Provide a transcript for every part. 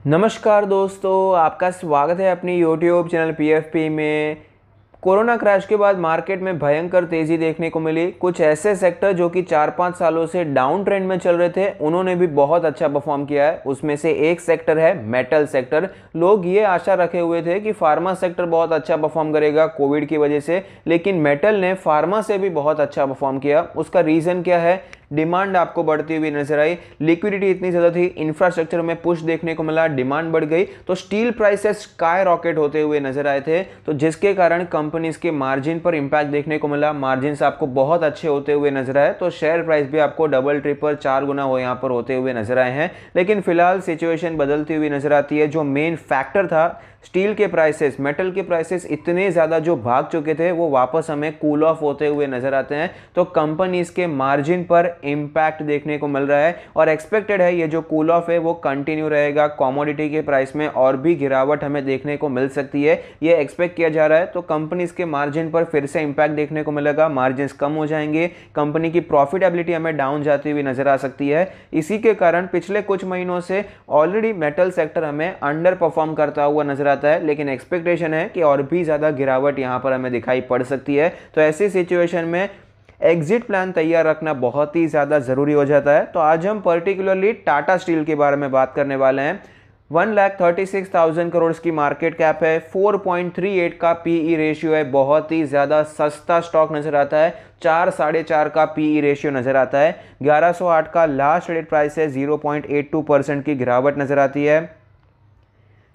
नमस्कार दोस्तों, आपका स्वागत है अपनी यूट्यूब चैनल पीएफपी में। कोरोना क्रैश के बाद मार्केट में भयंकर तेज़ी देखने को मिली। कुछ ऐसे सेक्टर जो कि 4-5 सालों से डाउन ट्रेंड में चल रहे थे, उन्होंने भी बहुत अच्छा परफॉर्म किया है। उसमें से एक सेक्टर है मेटल सेक्टर। लोग ये आशा रखे हुए थे कि फार्मा सेक्टर बहुत अच्छा परफॉर्म करेगा कोविड की वजह से, लेकिन मेटल ने फार्मा से भी बहुत अच्छा परफॉर्म किया। उसका रीज़न क्या है? डिमांड आपको बढ़ती हुई नजर आई, लिक्विडिटी इतनी ज़्यादा थी, इंफ्रास्ट्रक्चर में पुश देखने को मिला, डिमांड बढ़ गई, तो स्टील प्राइसेस स्काई रॉकेट होते हुए नजर आए थे, तो जिसके कारण कंपनीज के मार्जिन पर इंपैक्ट देखने को मिला। मार्जिन आपको बहुत अच्छे होते हुए नजर आए, तो शेयर प्राइस भी आपको डबल ट्रिपल 4 गुना हो यहाँ पर होते हुए नजर आए हैं। लेकिन फिलहाल सिचुएशन बदलती हुई नजर आती है। जो मेन फैक्टर था स्टील के प्राइसेस, मेटल के प्राइसेस इतने ज़्यादा जो भाग चुके थे, वो वापस हमें कूल ऑफ होते हुए नजर आते हैं, तो कंपनीज के मार्जिन पर इंपैक्ट देखने को मिल रहा है और एक्सपेक्टेड है ये जो कूल ऑफ है वो कंटिन्यू रहेगा। कमोडिटी के प्राइस में और भी गिरावट हमें देखने को मिल सकती है, ये एक्सपेक्ट किया जा रहा है। तो कंपनीज के मार्जिन पर फिर से इंपैक्ट देखने को मिलेगा, मार्जिन कम हो जाएंगे, कंपनी की प्रॉफिटेबिलिटी हमें डाउन जाती हुई नजर आ सकती है। इसी के कारण पिछले कुछ महीनों से ऑलरेडी मेटल सेक्टर हमें अंडर परफॉर्म करता हुआ नजर आता है, लेकिन एक्सपेक्टेशन है कि और भी ज्यादा गिरावट यहां पर हमें दिखाई पड़ सकती है। तो ऐसी सिचुएशन में एग्जिट प्लान तैयार रखना बहुत ही ज़्यादा ज़रूरी हो जाता है। तो आज हम पर्टिकुलरली टाटा स्टील के बारे में बात करने वाले हैं। 1,36,000 करोड़ की मार्केट कैप है, 4.38 का पीई रेशियो है, बहुत ही ज़्यादा सस्ता स्टॉक नज़र आता है। 4 साढ़े 4 का पीई रेशियो नज़र आता है। 1108 का लास्ट ट्रेडेड प्राइस है, 0.82% की गिरावट नज़र आती है।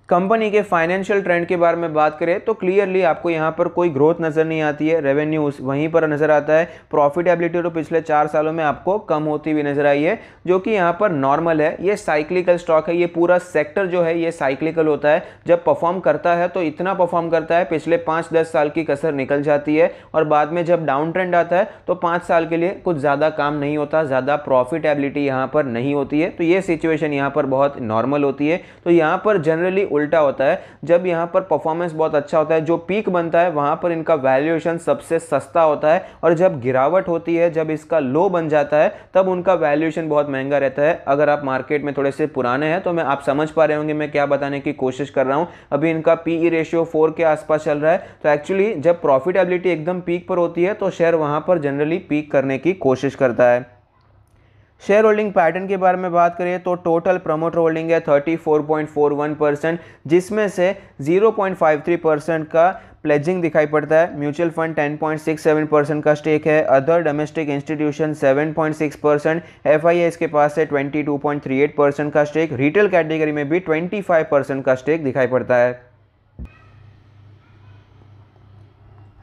कंपनी के फाइनेंशियल ट्रेंड के बारे में बात करें तो क्लियरली आपको यहां पर कोई ग्रोथ नजर नहीं आती है, रेवेन्यू वहीं पर नजर आता है। प्रॉफिटेबिलिटी तो पिछले 4 सालों में आपको कम होती हुई नजर आई है, जो कि यहां पर नॉर्मल है। ये साइक्लिकल स्टॉक है, ये पूरा सेक्टर जो है ये साइक्लिकल होता है। जब परफॉर्म करता है तो इतना परफॉर्म करता है, पिछले 5-10 साल की कसर निकल जाती है और बाद में जब डाउन ट्रेंड आता है तो 5 साल के लिए कुछ ज़्यादा काम नहीं होता, ज़्यादा प्रॉफिटेबिलिटी यहाँ पर नहीं होती है। तो ये सिचुएशन यहाँ पर बहुत नॉर्मल होती है। तो यहाँ पर जनरली उल्टा होता है, जब यहां पर परफॉर्मेंस बहुत अच्छा होता है, जो पीक बनता है वहां पर इनका वैल्यूएशन सबसे सस्ता होता है, और जब गिरावट होती है, जब इसका लो बन जाता है, तब उनका वैल्यूएशन बहुत महंगा रहता है। अगर आप मार्केट में थोड़े से पुराने हैं तो आप समझ पा रहे होंगे मैं क्या बताने की कोशिश कर रहा हूं। अभी इनका पीई रेशियो 4 के आसपास चल रहा है, तो एक्चुअली जब प्रॉफिटेबिलिटी एकदम पीक पर होती है तो शेयर वहां पर जनरली पीक करने की कोशिश करता है। शेयर होल्डिंग पैटर्न के बारे में बात करें तो टोटल प्रमोटर होल्डिंग है 34.41%, जिसमें से 0.53% का प्लेजिंग दिखाई पड़ता है। म्यूचुअल फंड 10.67% का स्टेक है, अदर डोमेस्टिक इंस्टीट्यूशन 7.6%, एफआईआई इसके पास है 22.38% का स्टेक, रिटेल कैटेगरी में भी 25% का स्टेक दिखाई पड़ता है।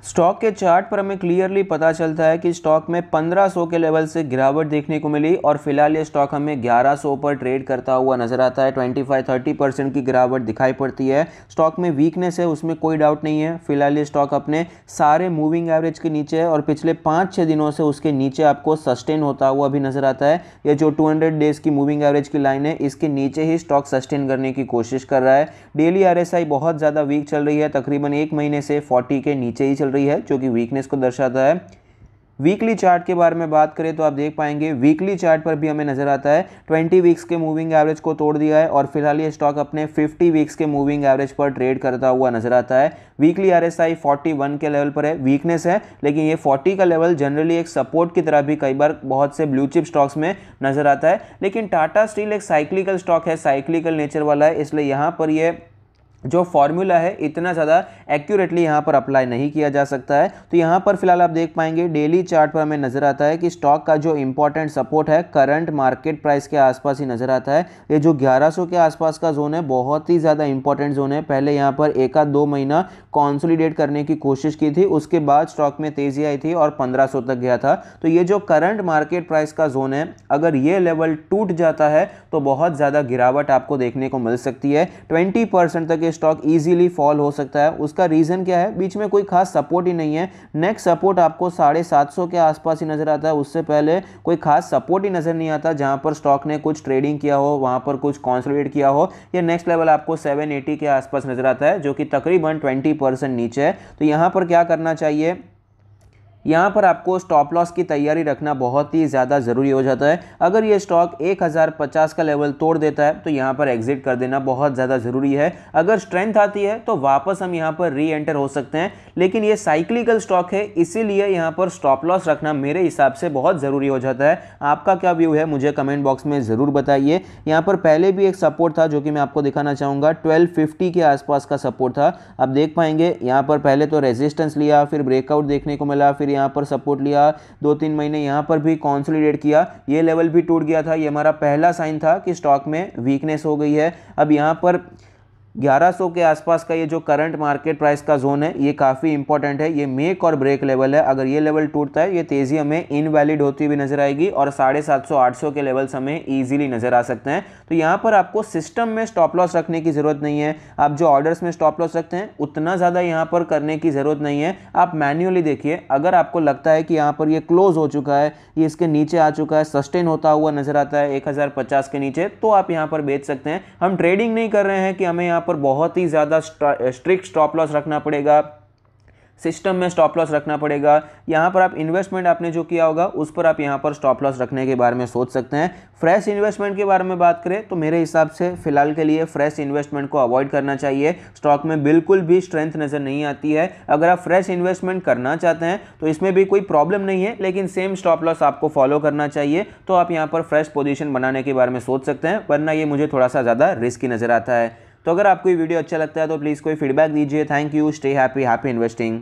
स्टॉक के चार्ट पर हमें क्लियरली पता चलता है कि स्टॉक में 1500 के लेवल से गिरावट देखने को मिली और फिलहाल ये स्टॉक हमें 1100 पर ट्रेड करता हुआ नजर आता है। 25-30% की गिरावट दिखाई पड़ती है। स्टॉक में वीकनेस है, उसमें कोई डाउट नहीं है। फिलहाल ये स्टॉक अपने सारे मूविंग एवरेज के नीचे है और पिछले 5-6 दिनों से उसके नीचे आपको सस्टेन होता हुआ भी नजर आता है। ये जो 200 डेज की मूविंग एवरेज की लाइन है, इसके नीचे ही स्टॉक सस्टेन करने की कोशिश कर रहा है। डेली आरएसआई बहुत ज़्यादा वीक चल रही है, तकरीबन 1 महीने से 40 के नीचे ही चल रही है, जो कि वीकनेस को दर्शाता है। वीकली चार्ट के बारे में बात करें तो आप देख पाएंगे वीकली चार्ट पर भी हमें नजर आता है 20 वीक्स के मूविंग एवरेज को तोड़ दिया है और फिलहाल ये स्टॉक अपने 50 वीक्स के मूविंग एवरेज पर ट्रेड करता हुआ नजर आता है। वीकली आरएसआई 41 के लेवल पर है, वीकनेस है, लेकिन ये 40 का लेवल जनरली एक सपोर्ट की तरह भी कई बार बहुत से ब्लू चिप स्टॉक्स में नजर आता है। लेकिन टाटा स्टील एक साइक्लिकल स्टॉक है, साइक्लिकल नेचर वाला है, इसलिए यहाँ पर ये जो फॉर्मूला है इतना ज़्यादा एक्यूरेटली यहाँ पर अप्लाई नहीं किया जा सकता है। तो यहाँ पर फिलहाल आप देख पाएंगे डेली चार्ट पर हमें नज़र आता है कि स्टॉक का जो इंपॉर्टेंट सपोर्ट है करंट मार्केट प्राइस के आसपास ही नज़र आता है। ये जो 1100 के आसपास का जोन है बहुत ही ज़्यादा इंपॉर्टेंट जोन है। पहले यहाँ पर 1-2 महीना कॉन्सोलिडेट करने की कोशिश की थी, उसके बाद स्टॉक में तेज़ी आई थी और 1500 तक गया था। तो ये जो करंट मार्केट प्राइस का जोन है, अगर ये लेवल टूट जाता है तो बहुत ज़्यादा गिरावट आपको देखने को मिल सकती है। 20% तक स्टॉक इजीली फॉल हो सकता है। उसका रीजन क्या है? बीच में कोई खास सपोर्ट ही नहीं है। नेक्स्ट सपोर्ट आपको 750 के आसपास ही नजर आता है, उससे पहले कोई खास सपोर्ट ही नजर नहीं आता जहां पर स्टॉक ने कुछ ट्रेडिंग किया हो, वहां पर कुछ कंसोलिडेट किया हो। ये नेक्स्ट लेवल आपको 780 के आसपास नजर आता है, जो कि तकरीबन 20% नीचे है। तो यहां पर क्या करना चाहिए? यहाँ पर आपको स्टॉप लॉस की तैयारी रखना बहुत ही ज़्यादा ज़रूरी हो जाता है। अगर ये स्टॉक 1050 का लेवल तोड़ देता है तो यहाँ पर एग्जिट कर देना बहुत ज़्यादा ज़रूरी है। अगर स्ट्रेंथ आती है तो वापस हम यहाँ पर री एंटर हो सकते हैं, लेकिन ये साइक्लिकल स्टॉक है, इसीलिए यहाँ पर स्टॉप लॉस रखना मेरे हिसाब से बहुत ज़रूरी हो जाता है। आपका क्या व्यू है मुझे कमेंट बॉक्स में ज़रूर बताइए। यहाँ पर पहले भी एक सपोर्ट था जो कि मैं आपको दिखाना चाहूँगा, 1250 के आसपास का सपोर्ट था। आप देख पाएंगे यहाँ पर पहले तो रेजिस्टेंस लिया, फिर ब्रेकआउट देखने को मिला, फिर यहाँ पर सपोर्ट लिया, 2-3 महीने यहाँ पर भी कंसोलिडेट किया, ये लेवल भी टूट गया था। ये हमारा पहला साइन था कि स्टॉक में वीकनेस हो गई है। अब यहाँ पर 1100 के आसपास का ये जो करंट मार्केट प्राइस का जोन है ये काफ़ी इंपॉर्टेंट है, ये मेक और ब्रेक लेवल है। अगर ये लेवल टूटता है ये तेज़ी हमें इनवैलिड होती हुई नजर आएगी और 750-800 के लेवल्स हमें इजीली नजर आ सकते हैं। तो यहाँ पर आपको सिस्टम में स्टॉप लॉस रखने की ज़रूरत नहीं है। आप जो ऑर्डर्स में स्टॉप लॉस रखते हैं उतना ज़्यादा यहाँ पर करने की ज़रूरत नहीं है। आप मैन्युअली देखिए, अगर आपको लगता है कि यहाँ पर ये क्लोज हो चुका है, ये इसके नीचे आ चुका है, सस्टेन होता हुआ नजर आता है 1050 के नीचे, तो आप यहाँ पर बेच सकते हैं। हम ट्रेडिंग नहीं कर रहे हैं कि हमें यहाँ पर बहुत ही ज़्यादा स्ट्रिक्ट स्टॉप लॉस रखना पड़ेगा, सिस्टम में स्टॉप लॉस रखना पड़ेगा। यहाँ पर आप इन्वेस्टमेंट आपने जो किया होगा उस पर आप यहाँ पर स्टॉप लॉस रखने के बारे में सोच सकते हैं। फ्रेश इन्वेस्टमेंट के बारे में बात करें तो मेरे हिसाब से फिलहाल के लिए फ्रेश इन्वेस्टमेंट को अवॉइड करना चाहिए। स्टॉक में बिल्कुल भी स्ट्रेंथ नज़र नहीं आती है। अगर आप फ्रेश इन्वेस्टमेंट करना चाहते हैं तो इसमें भी कोई प्रॉब्लम नहीं है, लेकिन सेम स्टॉप लॉस आपको फॉलो करना चाहिए। तो आप यहाँ पर फ्रेश पोजीशन बनाने के बारे में सोच सकते हैं, वरना ये मुझे थोड़ा सा ज़्यादा रिस्की नज़र आता है। तो अगर आपको ये वीडियो अच्छा लगता है तो प्लीज़ कोई फीडबैक दीजिए। Thank you, stay happy, happy investing.